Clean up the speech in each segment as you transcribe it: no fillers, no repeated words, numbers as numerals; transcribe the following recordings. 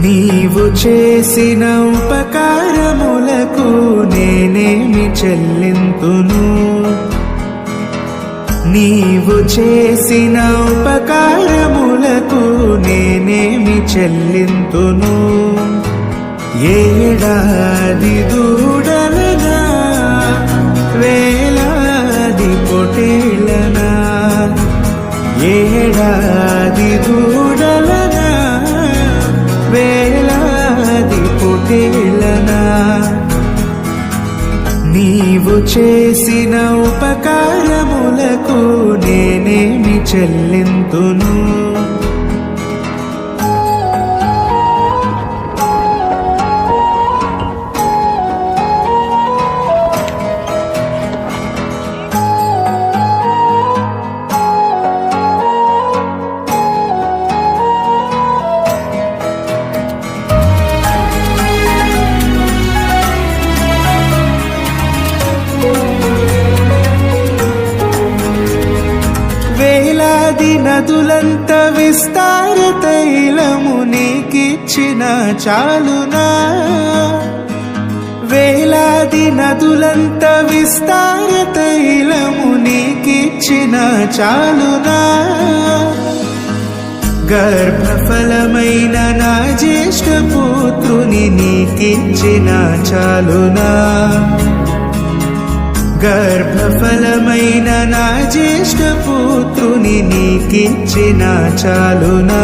నీవు చేసిన ఉపకారములకు నేనేమి చెల్లింతును? నీవు చేసిన ఉపకారములకు నేనేమి చెల్లింతును? ఏడాది దూడలనా, వేలాది పొటేళ్లనా? ఏడాది దూడలనా, వేలాది పొటేళ్లనా? నీవు చేసిన ఉపకారములకు నేనేమి చెల్లింతును? వేలాది నదులంత విస్తార తైలము నీకిచ్చిన చాలునా? వేలాది నదులంత విస్తార తైలము నీకిచ్చిన చాలునా? గర్భఫలమైన నా జ్యేష్ఠ పుత్రుని నీకిచ్చిన చాలునా? గర్భఫలమైన నా జ్యేష్ఠ పుత్రుని నీకిచ్చిన చాలునా?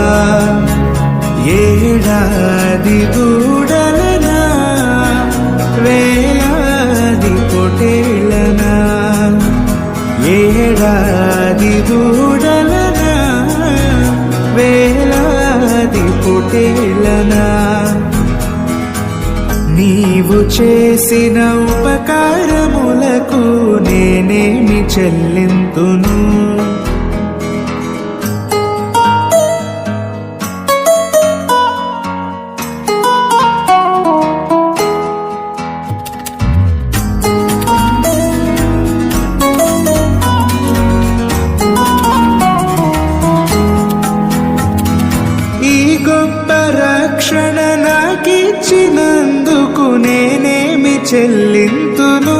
ఏడాది దూడలనా, వేలాది పొటేళ్లనా? ఏడాది దూడలనా, వేలాది పొటేళ్లనా? నీవు చేసిన ఉపకారములకు నేనేమి చెల్లింతును? ఈ గొప్ప రక్షణ నాకిచ్చినందుకు నేనేమి చెల్లింతును?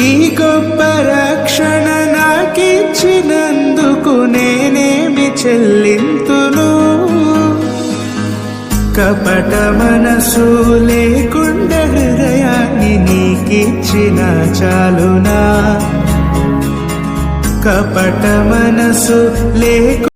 ఈ గొప్ప రక్షణ నాకిచ్చినందుకు నేనేమి చెల్లింతును? కపట మనసు లేకుండా హృదయాన్ని నీకిచ్చిన చాలునా? కపట మనసు లేకుండా